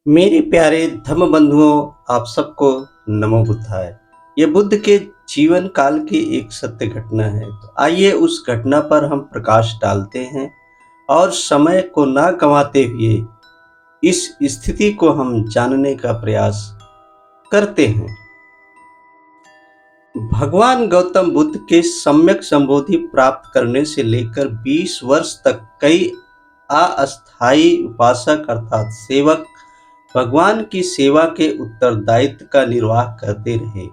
मेरे प्यारे धम्म बंधुओं, आप सबको नमो बुद्धाय। ये बुद्ध के जीवन काल की एक सत्य घटना है। तो आइए उस घटना पर हम प्रकाश डालते हैं और समय को ना गंवाते हुए इस स्थिति को हम जानने का प्रयास करते हैं। भगवान गौतम बुद्ध के सम्यक संबोधि प्राप्त करने से लेकर 20 वर्ष तक कई अस्थायी उपासक अर्थात सेवक भगवान की सेवा के उत्तरदायित्व का निर्वाह करते रहे।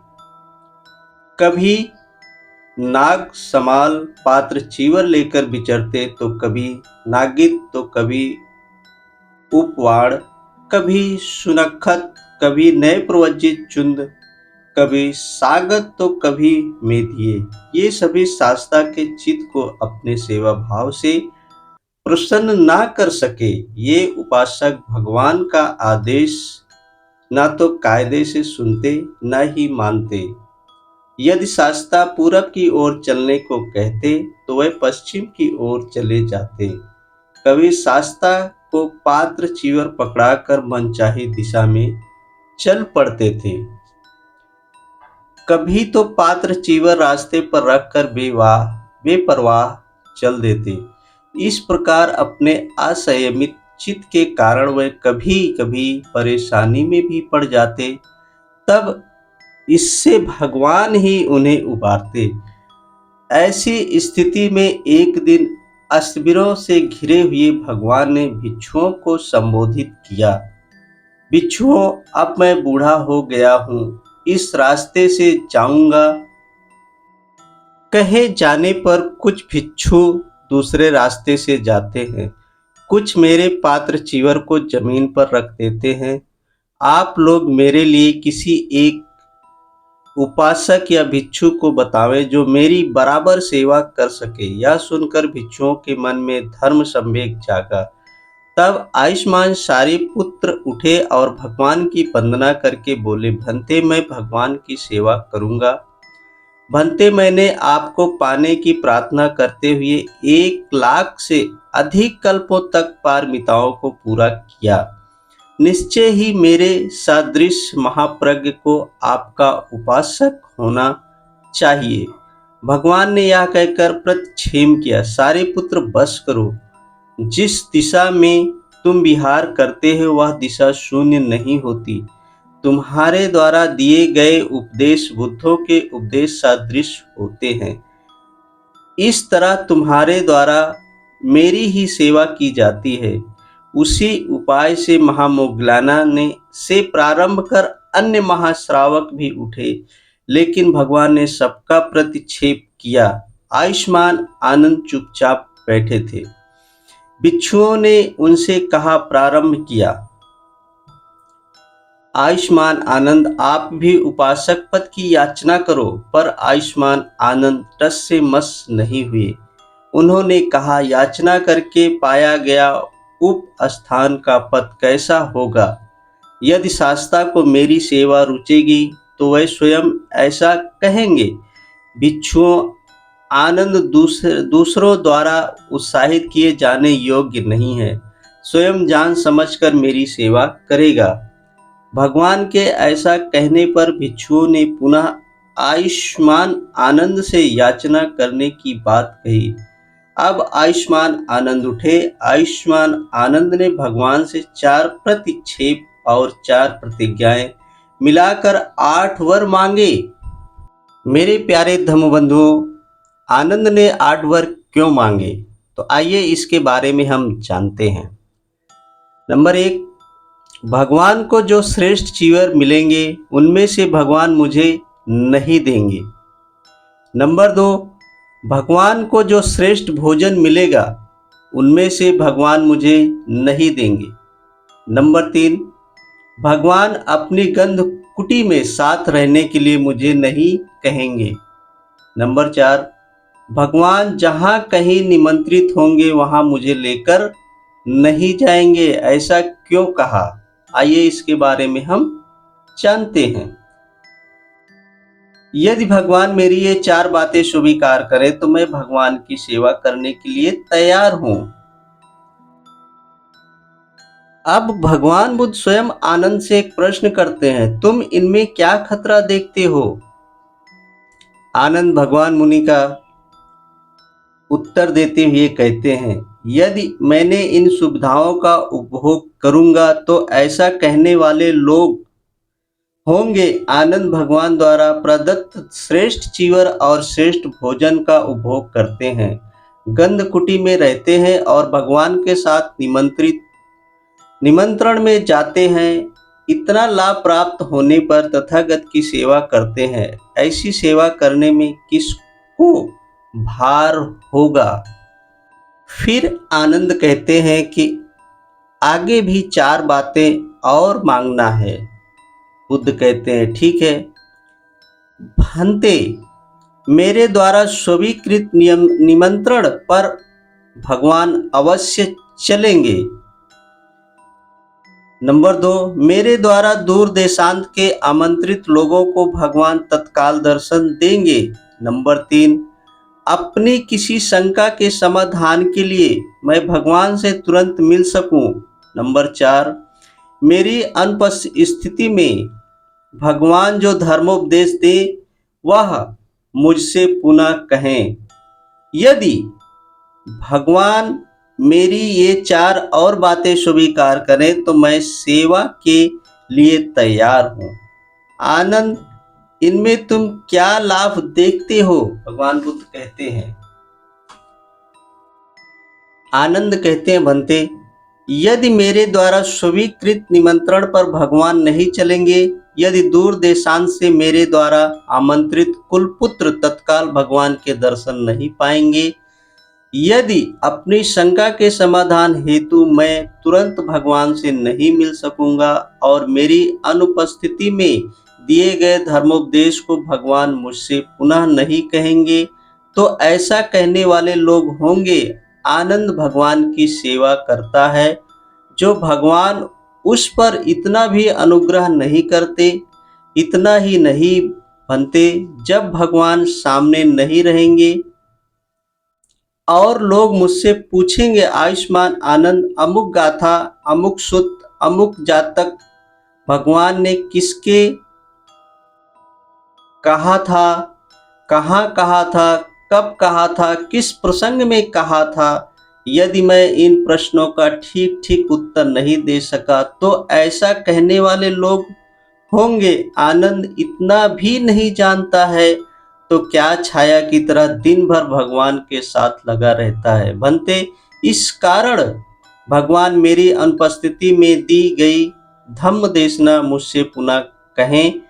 कभी नाग समाल पात्र चीवर लेकर विचरते, तो कभी नागित, तो कभी उपवाड़, कभी सुनखत, कभी नए प्रवज्जित चुंद, कभी सागत, तो कभी मेधिये। ये सभी शास्त्रा के चित्त को अपने सेवा भाव से प्रसन्न ना कर सके। ये उपासक भगवान का आदेश ना तो कायदे से सुनते न ही मानते। यदि शास्त्रा पूरब की ओर चलने को कहते, तो वह पश्चिम की ओर चले जाते। कभी शास्त्रा को पात्र चीवर पकड़ाकर मनचाही दिशा में चल पड़ते थे, कभी तो पात्र चीवर रास्ते पर रखकर बेपरवाह चल देते। इस प्रकार अपने असंयमित चित्त के कारण वह कभी कभी परेशानी में भी पड़ जाते। तब इससे भगवान ही उन्हें उबारते। ऐसी स्थिति में एक दिन अस्त्रवीरों से घिरे हुए भगवान ने भिक्षुओं को संबोधित किया। भिक्षुओं, अब मैं बूढ़ा हो गया हूँ, इस रास्ते से जाऊंगा। कहे जाने पर कुछ भिक्षु दूसरे रास्ते से जाते हैं, कुछ मेरे पात्र चीवर को जमीन पर रख देते हैं। आप लोग मेरे लिए किसी एक उपासक या भिक्षु को बतावें जो मेरी बराबर सेवा कर सके। यह सुनकर भिक्षुओं के मन में धर्म संवेग जागा। तब आयुष्मान सारिपुत्र उठे और भगवान की वंदना करके बोले, भंते, मैं भगवान की सेवा करूंगा। भंते, मैंने आपको पाने की प्रार्थना करते हुए 1,00,000 से अधिक कल्पों तक पारमिताओं को पूरा किया। निश्चय ही मेरे सदृश महाप्रज्ञ को आपका उपासक होना चाहिए। भगवान ने यह कहकर प्रतिक्षेम किया, सारिपुत्र, बस करो। जिस दिशा में तुम विहार करते हो वह दिशा शून्य नहीं होती। तुम्हारे द्वारा दिए गए उपदेश बुद्धों के उपदेश सदृश होते हैं। इस तरह तुम्हारे द्वारा मेरी ही सेवा की जाती है। उसी उपाय से महामोग्गलाना ने से प्रारंभ कर अन्य महाश्रावक भी उठे, लेकिन भगवान ने सबका प्रतिक्षेप किया। आयुष्मान आनंद चुपचाप बैठे थे। भिक्षुओं ने उनसे कहा, प्रारंभ किया। आयुष्मान आनंद, आप भी उपासक पद की याचना करो। पर आयुष्मान आनंद टस से मस नहीं हुए। उन्होंने कहा, याचना करके पाया गया उप स्थान का पद कैसा होगा? यदि शास्त्रा को मेरी सेवा रुचेगी तो वह स्वयं ऐसा कहेंगे। भिक्षुओं, आनंद दूसरों द्वारा उत्साहित किए जाने योग्य नहीं है, स्वयं जान समझकर मेरी सेवा करेगा। भगवान के ऐसा कहने पर भिक्षुओं ने पुनः आयुष्मान आनंद से याचना करने की बात कही। अब आयुष्मान आनंद उठे। आयुष्मान आनंद ने भगवान से 4 प्रतिक्षेप और 4 प्रतिज्ञाएं मिलाकर 8 वर मांगे। मेरे प्यारे धम्मबंधुओं, आनंद ने 8 वर क्यों मांगे? तो आइए इसके बारे में हम जानते हैं। नंबर 1, भगवान को जो श्रेष्ठ चीवर मिलेंगे उनमें से भगवान मुझे नहीं देंगे। नंबर 2, भगवान को जो श्रेष्ठ भोजन मिलेगा उनमें से भगवान मुझे नहीं देंगे। नंबर 3, भगवान अपनी गंध कुटी में साथ रहने के लिए मुझे नहीं कहेंगे। नंबर 4, भगवान जहाँ कहीं निमंत्रित होंगे वहाँ मुझे लेकर नहीं जाएंगे। ऐसा क्यों कहा? आइए इसके बारे में हम जानते हैं। यदि भगवान मेरी ये 4 बातें स्वीकार करें तो मैं भगवान की सेवा करने के लिए तैयार हूं। अब भगवान बुद्ध स्वयं आनंद से एक प्रश्न करते हैं, तुम इनमें क्या खतरा देखते हो? आनंद भगवान मुनि का उत्तर देते हुए कहते हैं, यदि मैंने इन सुविधाओं का उपभोग करूंगा तो ऐसा कहने वाले लोग होंगे, आनंद भगवान द्वारा प्रदत्त श्रेष्ठ चीवर और श्रेष्ठ भोजन का उपभोग करते हैं, गंध कुटी में रहते हैं और भगवान के साथ निमंत्रण में जाते हैं, इतना लाभ प्राप्त होने पर तथागत की सेवा करते हैं। ऐसी सेवा करने में किसको भार होगा? फिर आनंद कहते हैं कि आगे भी 4 बातें और मांगना है। बुद्ध कहते हैं, ठीक है भंते, मेरे द्वारा स्वीकृत निमंत्रण पर भगवान अवश्य चलेंगे। नंबर 2, मेरे द्वारा दूर देशांत के आमंत्रित लोगों को भगवान तत्काल दर्शन देंगे। नंबर 3, अपनी किसी शंका के समाधान के लिए मैं भगवान से तुरंत मिल सकूं। नंबर 4, मेरी अनुपस्थिति में भगवान जो धर्मोपदेश दे वह मुझसे पुनः कहें। यदि भगवान मेरी ये 4 और बातें स्वीकार करें तो मैं सेवा के लिए तैयार हूं। आनंद, इनमें तुम क्या लाभ देखते हो? भगवान बुद्ध कहते हैं। आनंद कहते हैं, बनते, यदि मेरे द्वारा स्वीकृत निमंत्रण पर भगवान नहीं चलेंगे, यदि दूर देशांत से मेरे द्वारा आमंत्रित कुलपुत्र तत्काल भगवान के दर्शन नहीं पाएंगे, यदि अपनी शंका के समाधान हेतु मैं तुरंत भगवान से नहीं मिल सकूंगा और मेरी अनुपस्थिति में दिए गए धर्मोपदेश को भगवान मुझसे पुनः नहीं कहेंगे, तो ऐसा कहने वाले लोग होंगे, आनंद भगवान की सेवा करता है, जो भगवान उस पर इतना भी अनुग्रह नहीं करते। इतना ही नहीं बनते, जब भगवान सामने नहीं रहेंगे और लोग मुझसे पूछेंगे, आयुष्मान आनंद, अमुक गाथा, अमुक सूत्र, अमुक जातक भगवान ने किसके कहा था, कहा था, कब कहा था, किस प्रसंग में कहा था, यदि मैं इन प्रश्नों का ठीक ठीक उत्तर नहीं दे सका तो ऐसा कहने वाले लोग होंगे, आनंद इतना भी नहीं जानता है तो क्या छाया की तरह दिन भर भगवान के साथ लगा रहता है। बनते, इस कारण भगवान मेरी अनुपस्थिति में दी गई धम्म देशना मुझसे पुनः कहें,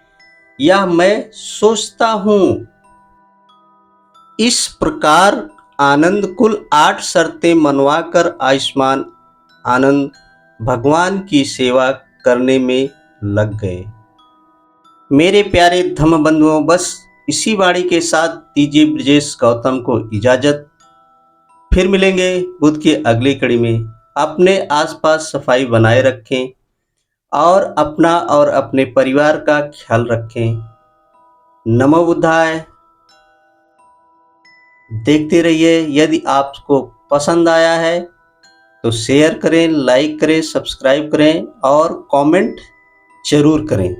यह मैं सोचता हूं। इस प्रकार आनंद कुल 8 शर्तें मनवाकर आयुष्मान आनंद भगवान की सेवा करने में लग गए। मेरे प्यारे धम्म बंधुओं, बस इसी वाणी के साथ दीजिए ब्रजेश गौतम को इजाजत। फिर मिलेंगे बुध की अगली कड़ी में। अपने आसपास सफाई बनाए रखें और अपना और अपने परिवार का ख्याल रखें। नमो बुद्धाय। देखते रहिए। यदि आपको पसंद आया है तो शेयर करें, लाइक करें, सब्सक्राइब करें और कमेंट जरूर करें।